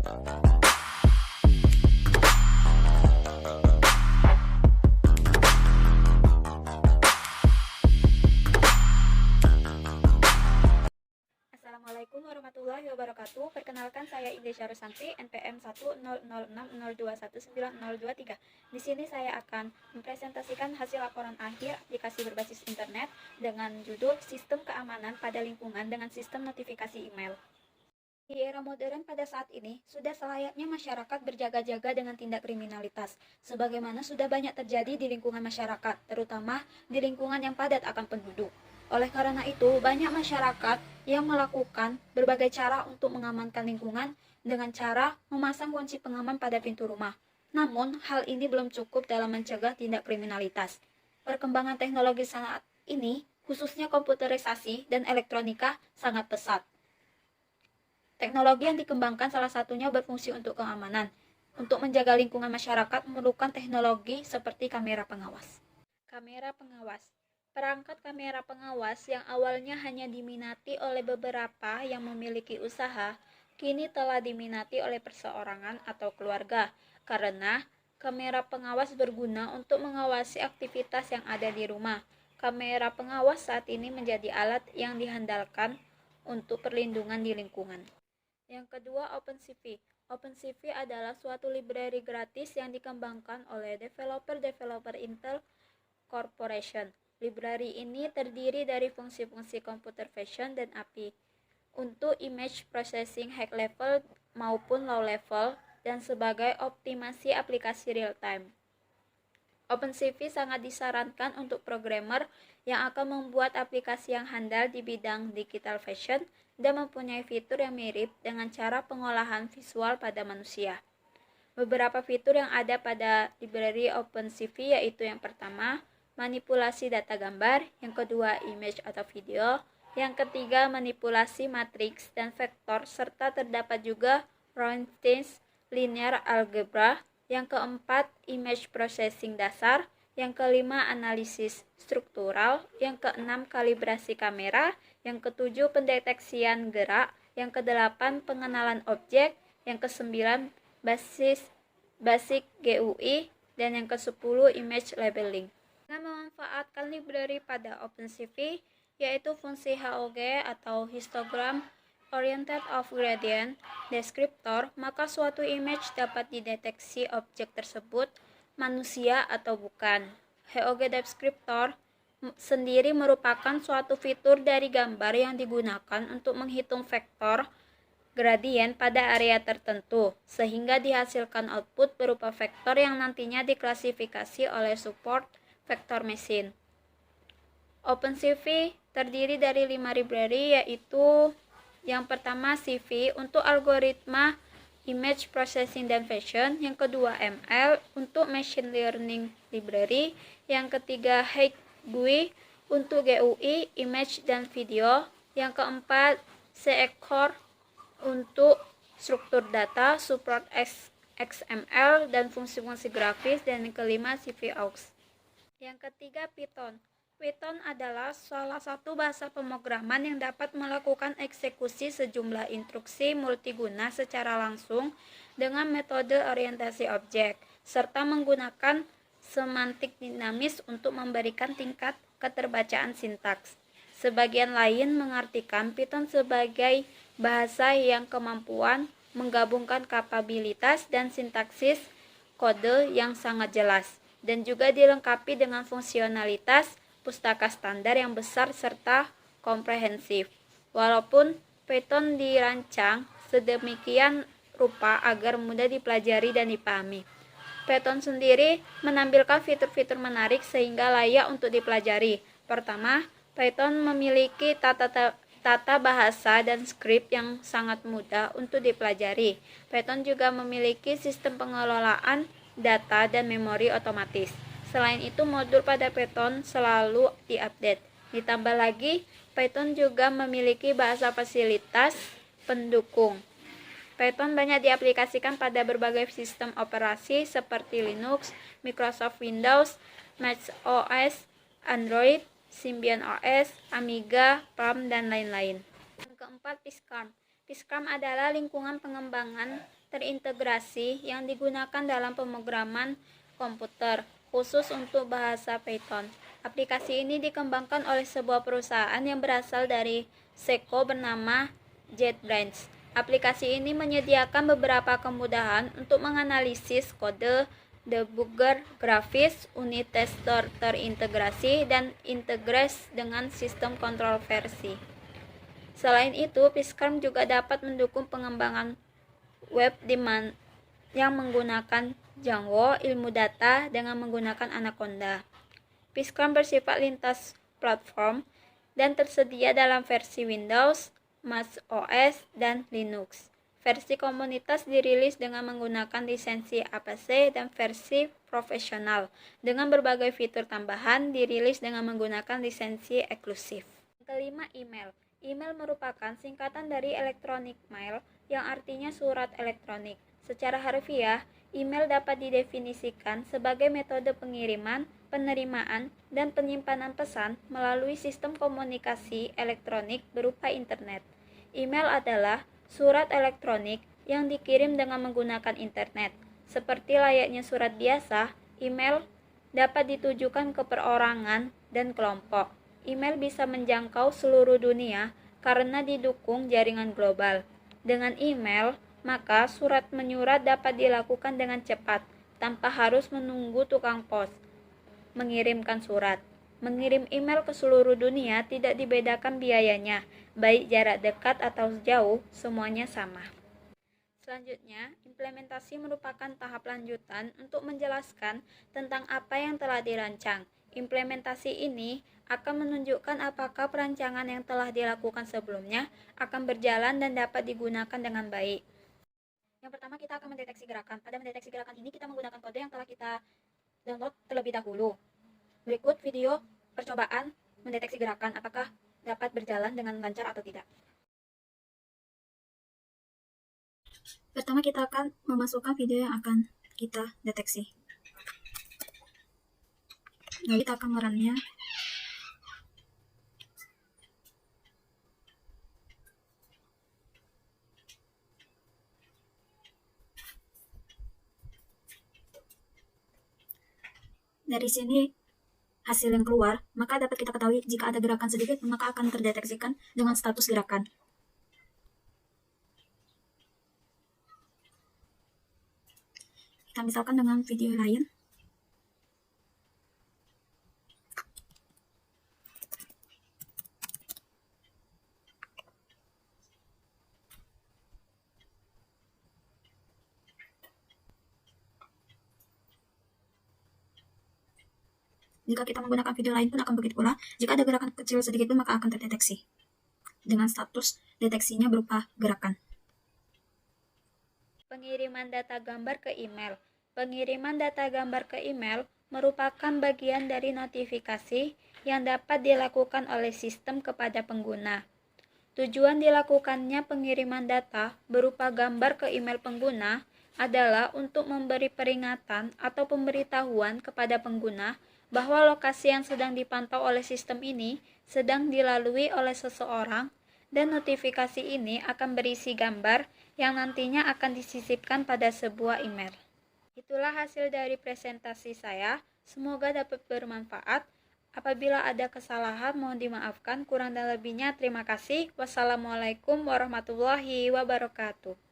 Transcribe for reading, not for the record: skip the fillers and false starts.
Assalamualaikum warahmatullahi wabarakatuh. Perkenalkan, saya Indesya Rusanti, NPM 10060619023. Di sini saya akan mempresentasikan hasil laporan akhir aplikasi berbasis internet dengan judul Sistem Keamanan pada Lingkungan dengan Sistem Notifikasi Email. Di era modern pada saat ini, sudah selayaknya masyarakat berjaga-jaga dengan tindak kriminalitas, sebagaimana sudah banyak terjadi di lingkungan masyarakat, terutama di lingkungan yang padat akan penduduk. Oleh karena itu, banyak masyarakat yang melakukan berbagai cara untuk mengamankan lingkungan dengan cara memasang kunci pengaman pada pintu rumah. Namun, hal ini belum cukup dalam mencegah tindak kriminalitas. Perkembangan teknologi saat ini, khususnya komputerisasi dan elektronika, sangat pesat. Teknologi yang dikembangkan salah satunya berfungsi untuk keamanan. Untuk menjaga lingkungan masyarakat memerlukan teknologi seperti kamera pengawas. Kamera pengawas. Perangkat kamera pengawas yang awalnya hanya diminati oleh beberapa yang memiliki usaha, kini telah diminati oleh perseorangan atau keluarga, karena kamera pengawas berguna untuk mengawasi aktivitas yang ada di rumah. Kamera pengawas saat ini menjadi alat yang diandalkan untuk perlindungan di lingkungan. Yang kedua, OpenCV. OpenCV adalah suatu library gratis yang dikembangkan oleh developer Intel Corporation. Library ini terdiri dari fungsi-fungsi computer vision dan API untuk image processing high level maupun low level dan sebagai optimasi aplikasi real time. OpenCV sangat disarankan untuk programmer yang akan membuat aplikasi yang handal di bidang digital fashion dan mempunyai fitur yang mirip dengan cara pengolahan visual pada manusia. Beberapa fitur yang ada pada library OpenCV yaitu yang pertama, manipulasi data gambar, yang kedua, image atau video, yang ketiga, manipulasi matriks dan vektor, serta terdapat juga Lorentz linear algebra, yang keempat, image processing dasar, yang kelima, analisis struktural, yang keenam, kalibrasi kamera, yang ketujuh, pendeteksian gerak, yang kedelapan, pengenalan objek, yang kesembilan, basic GUI, dan yang kesepuluh, image labeling. Dengan memanfaatkan library pada OpenCV, yaitu fungsi HOG atau Histogram Oriented of Gradient Descriptor, maka suatu image dapat dideteksi objek tersebut manusia atau bukan. HOG Descriptor sendiri merupakan suatu fitur dari gambar yang digunakan untuk menghitung vektor gradien pada area tertentu, sehingga dihasilkan output berupa vektor yang nantinya diklasifikasi oleh support vector machine. OpenCV terdiri dari 5 library, yaitu yang pertama CV untuk algoritma image processing dan fashion, yang kedua ML untuk machine learning library, yang ketiga GUI untuk GUI, image dan video, yang keempat CXOR untuk struktur data, support XML dan fungsi-fungsi grafis, dan yang kelima CVAux. Yang ketiga, Python. Python adalah salah satu bahasa pemrograman yang dapat melakukan eksekusi sejumlah instruksi multiguna secara langsung dengan metode orientasi objek, serta menggunakan semantik dinamis untuk memberikan tingkat keterbacaan sintaks. Sebagian lain mengartikan Python sebagai bahasa yang kemampuan menggabungkan kapabilitas dan sintaksis kode yang sangat jelas, dan juga dilengkapi dengan fungsionalitas pustaka standar yang besar serta komprehensif. Walaupun Python dirancang sedemikian rupa agar mudah dipelajari dan dipahami, Python sendiri menampilkan fitur-fitur menarik sehingga layak untuk dipelajari. Pertama, Python memiliki tata bahasa dan skrip yang sangat mudah untuk dipelajari. Python juga memiliki sistem pengelolaan data dan memori otomatis. Selain itu, modul pada Python selalu diupdate. Ditambah lagi, Python juga memiliki bahasa fasilitas pendukung. Python banyak diaplikasikan pada berbagai sistem operasi seperti Linux, Microsoft Windows, Mac OS, Android, Symbian OS, Amiga, Palm, dan lain-lain. Yang keempat, Pixcam. Pixcam adalah lingkungan pengembangan terintegrasi yang digunakan dalam pemrograman komputer, khusus untuk bahasa Python. Aplikasi ini dikembangkan oleh sebuah perusahaan yang berasal dari Ceko bernama JetBrains. Aplikasi ini menyediakan beberapa kemudahan untuk menganalisis kode, debugger grafis, unit tester terintegrasi, dan integrasi dengan sistem kontrol versi. Selain itu, Piscam juga dapat mendukung pengembangan web yang menggunakan Django ilmu data dengan menggunakan Anaconda. Piscam bersifat lintas platform dan tersedia dalam versi Windows, Mac OS, dan Linux. Versi komunitas dirilis dengan menggunakan lisensi APC dan versi profesional dengan berbagai fitur tambahan dirilis dengan menggunakan lisensi eksklusif. Kelima, email. Email merupakan singkatan dari electronic mail yang artinya surat elektronik. Secara harfiah, email dapat didefinisikan sebagai metode pengiriman, penerimaan, dan penyimpanan pesan melalui sistem komunikasi elektronik berupa internet. Email adalah surat elektronik yang dikirim dengan menggunakan internet. Seperti layaknya surat biasa, email dapat ditujukan ke perorangan dan kelompok. Email bisa menjangkau seluruh dunia karena didukung jaringan global. Dengan email, maka surat menyurat dapat dilakukan dengan cepat, tanpa harus menunggu tukang pos mengirimkan surat. Mengirim email ke seluruh dunia tidak dibedakan biayanya, baik jarak dekat atau jauh, semuanya sama. Selanjutnya, implementasi merupakan tahap lanjutan untuk menjelaskan tentang apa yang telah dirancang. Implementasi ini akan menunjukkan apakah perancangan yang telah dilakukan sebelumnya akan berjalan dan dapat digunakan dengan baik. Yang pertama, kita akan mendeteksi gerakan. Pada mendeteksi gerakan ini, kita menggunakan kode yang telah kita download terlebih dahulu. Berikut video percobaan mendeteksi gerakan, apakah dapat berjalan dengan lancar atau tidak. Pertama, kita akan memasukkan video yang akan kita deteksi. Lalu kita akan merunnya. Dari sini hasil yang keluar, maka dapat kita ketahui jika ada gerakan sedikit, maka akan terdeteksikan dengan status gerakan. Kita misalkan dengan video lain. Jika kita menggunakan video lain pun akan begitu pula. Jika ada gerakan kecil sedikit pun maka akan terdeteksi dengan status deteksinya berupa gerakan. Pengiriman data gambar ke email. Pengiriman data gambar ke email merupakan bagian dari notifikasi yang dapat dilakukan oleh sistem kepada pengguna. Tujuan dilakukannya pengiriman data berupa gambar ke email pengguna adalah untuk memberi peringatan atau pemberitahuan kepada pengguna bahwa lokasi yang sedang dipantau oleh sistem ini sedang dilalui oleh seseorang, dan notifikasi ini akan berisi gambar yang nantinya akan disisipkan pada sebuah email. Itulah hasil dari presentasi saya. Semoga dapat bermanfaat. Apabila ada kesalahan mohon dimaafkan. Kurang dan lebihnya terima kasih. Wassalamualaikum warahmatullahi wabarakatuh.